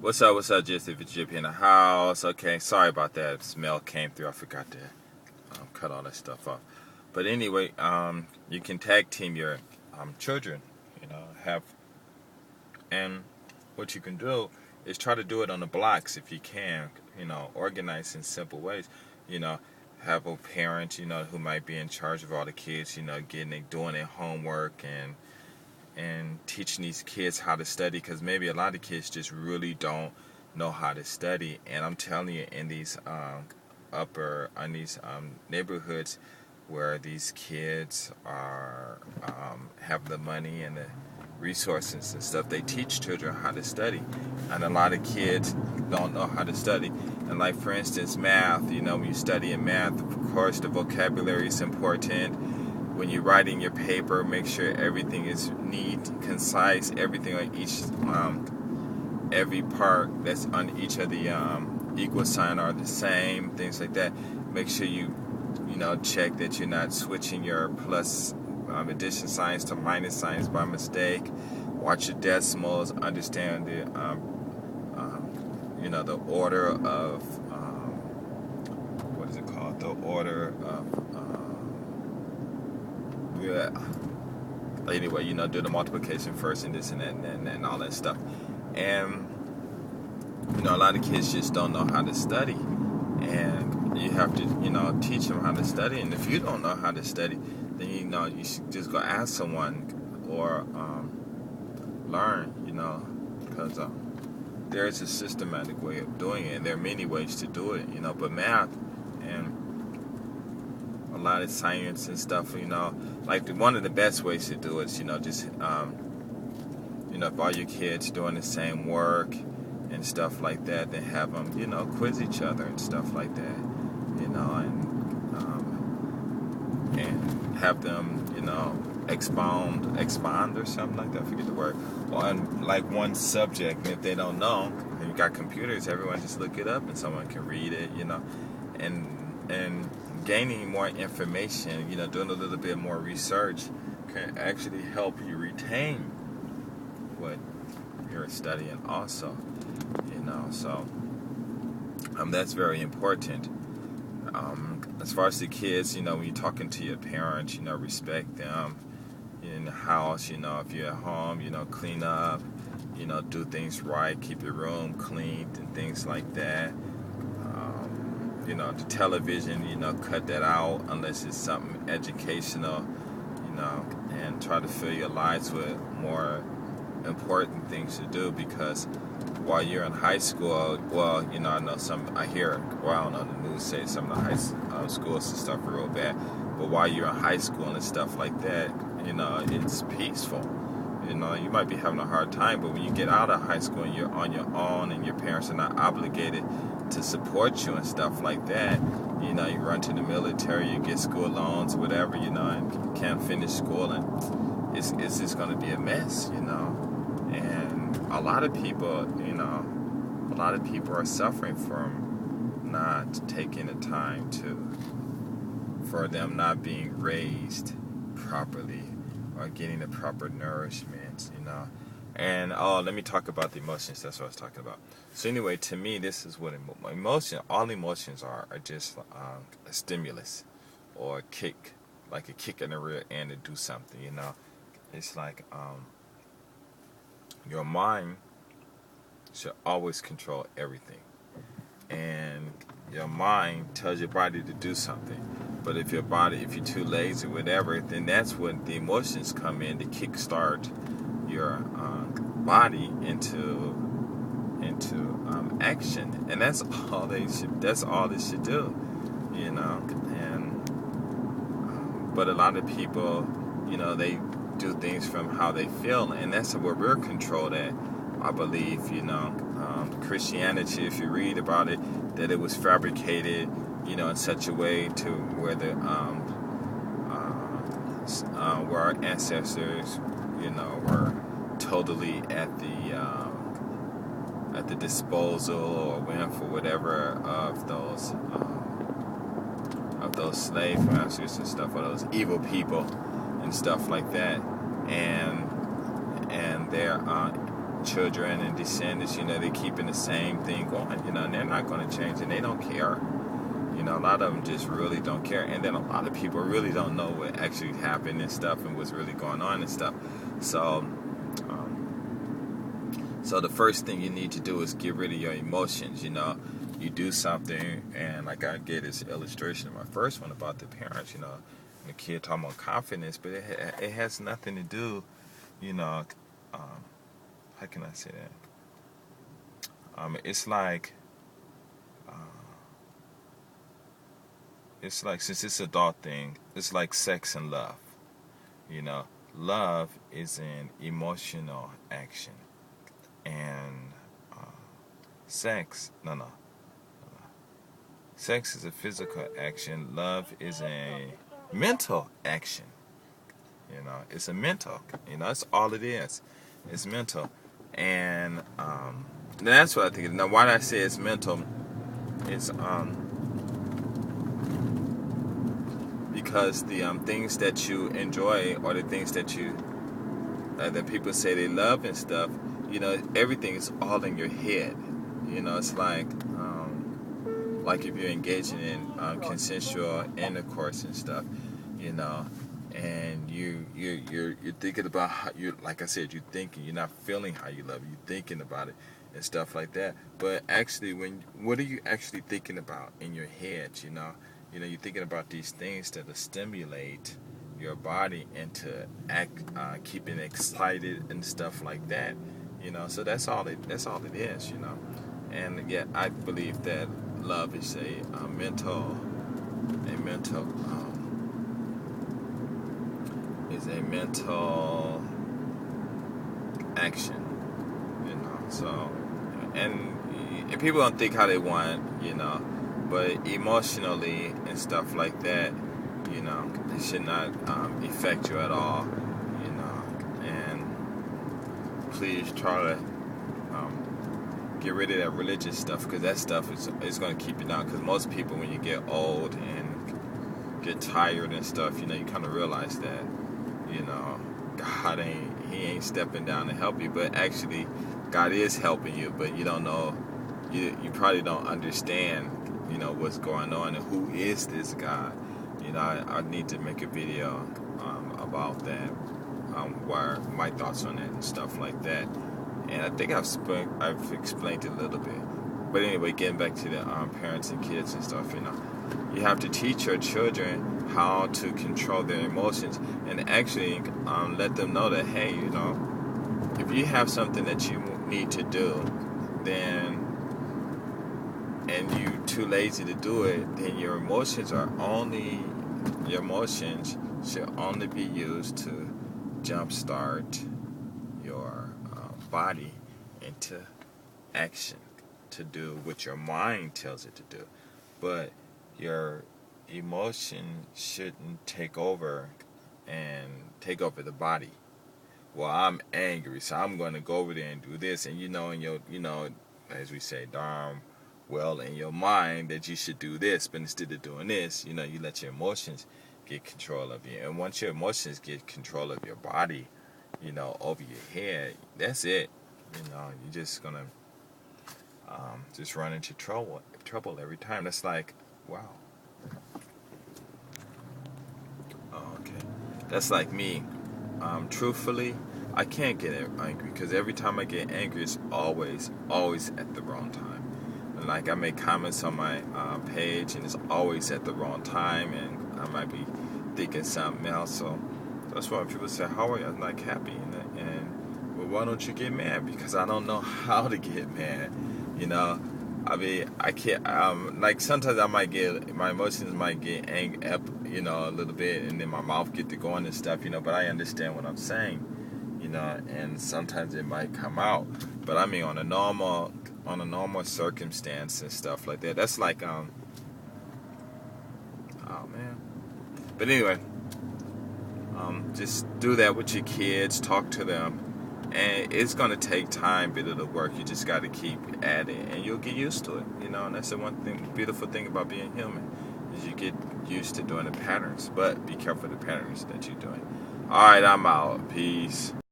What's up, Jesse? If it's Jip in the house. Okay, sorry about that. Smell came through. I forgot to cut all that stuff off. But anyway, you can tag team your children. Have and what you can do is try to do it on the blocks if you can. Organize in simple ways. You know, have a parent. Who might be in charge of all the kids. Doing their homework and teaching these kids how to study, because maybe a lot of kids just really don't know how to study. And I'm telling you, in these neighborhoods where these kids are have the money and the resources and stuff, they teach children how to study, and a lot of kids don't know how to study. And like, for instance, math. When you study in math, of course the vocabulary is important. When you're writing your paper, make sure everything is neat, concise. Everything on each, every part that's on each of the equal sign are the same. Things like that. Make sure you check that you're not switching your plus addition signs to minus signs by mistake. Watch your decimals. Understand the order of what is it called? The order of yeah. Anyway, do the multiplication first and this and that and all that stuff. And a lot of kids just don't know how to study, and you have to teach them how to study. And if you don't know how to study, then you should just go ask someone or learn. Because there is a systematic way of doing it, and there are many ways to do it. But math and a lot of science and stuff, like one of the best ways to do it is, just, if all your kids doing the same work and stuff like that, then have them, quiz each other and stuff like that, and have them, expound or something like that, I forget the word, on like one subject. And if they don't know, and you got computers, everyone just look it up and someone can read it, and gaining more information, doing a little bit more research can actually help you retain what you're studying also, so that's very important. As far as the kids, when you're talking to your parents, respect them in the house. If you're at home, clean up, do things right, keep your room clean and things like that. The television, cut that out unless it's something educational, and try to fill your lives with more important things to do. Because while you're in high school, well, I know I don't know, the news say some of the high schools and stuff are real bad. But while you're in high school and stuff like that, it's peaceful. You might be having a hard time, but when you get out of high school and you're on your own and your parents are not obligated to support you and stuff like that, you run to the military, you get school loans, whatever, and you can't finish school, and it's just going to be a mess, and a lot of people are suffering from not taking the time for them not being raised properly or getting the proper nourishment, And let me talk about the emotions. That's what I was talking about. So anyway, to me, this is what all emotions are just a stimulus or a kick, like a kick in the rear end to do something. It's like your mind should always control everything, and your mind tells your body to do something. But if you're too lazy or whatever, then that's when the emotions come in to kickstart your body into action, and that's all they should do, And but a lot of people, they do things from how they feel, and that's where we're controlled at. I believe, Christianity, if you read about it, that it was fabricated, in such a way to where where our ancestors, were totally at the disposal or whim for whatever of those slave masters and stuff, or those evil people and stuff like that, and their children and descendants, they're keeping the same thing going, and they're not going to change, and they don't care. A lot of them just really don't care, and then a lot of people really don't know what actually happened and stuff, and what's really going on and stuff. So, so the first thing you need to do is get rid of your emotions. You do something, and like I gave this illustration in my first one about the parents. And the kid talking about confidence, but it has nothing to do, how can I say that? It's like. It's like, since it's an adult thing, it's like sex and love. Love is an emotional action, and sex, no. Sex is a physical action. Love is a mental action. It's a mental. That's all it is. It's mental, and that's what I think. Now, why did I say it's mental? It's because the things that you enjoy, or the things that that people say they love and stuff, everything is all in your head. It's like if you're engaging in consensual intercourse and stuff, and you're thinking about how like I said, you're thinking, you're not feeling how you love it, you're thinking about it and stuff like that. But actually, what are you actually thinking about in your head? You're thinking about these things that will stimulate your body into keeping excited and stuff like that. So that's all it is. And yet I believe that love is a mental action. So, and people don't think how they want. But emotionally and stuff like that, it should not affect you at all, and please try to get rid of that religious stuff, because that stuff is going to keep you down. Because most people, when you get old and get tired and stuff, you kind of realize that, God ain't stepping down to help you, but actually God is helping you, but you don't know, you probably don't understand what's going on, and who is this God. I need to make a video about that, where my thoughts on it and stuff like that. And I think I've explained it a little bit. But anyway, getting back to the parents and kids and stuff, you have to teach your children how to control their emotions, and actually let them know that, hey, if you have something that you need to do, and you're too lazy to do it, then your emotions should only be used to jumpstart your body into action, to do what your mind tells it to do. But your emotion shouldn't take over the body. Well, I'm angry, so I'm going to go over there and do this, and as we say, darn well in your mind that you should do this, but instead of doing this, you let your emotions get control of you. And once your emotions get control of your body, over your head, that's it. You're just gonna just run into trouble every time. That's like, wow. Oh, okay. That's like me. Truthfully, I can't get angry, because every time I get angry, it's always at the wrong time. Like, I make comments on my page, and it's always at the wrong time, and I might be thinking something else. So that's why people say, how are you? I'm like, happy. And well, why don't you get mad? Because I don't know how to get mad. I mean, I can't. Like, sometimes my emotions might get angry up, a little bit, and then my mouth get to going and stuff, but I understand what I'm saying, and sometimes it might come out. But I mean, on a normal circumstance and stuff like that, that's like oh man. But anyway, just do that with your kids, talk to them, and it's gonna take time, but it'll work. You just got to keep at it, and you'll get used to it. And that's the beautiful thing about being human, is you get used to doing the patterns. But be careful of the patterns that you're doing. All right, I'm out. Peace.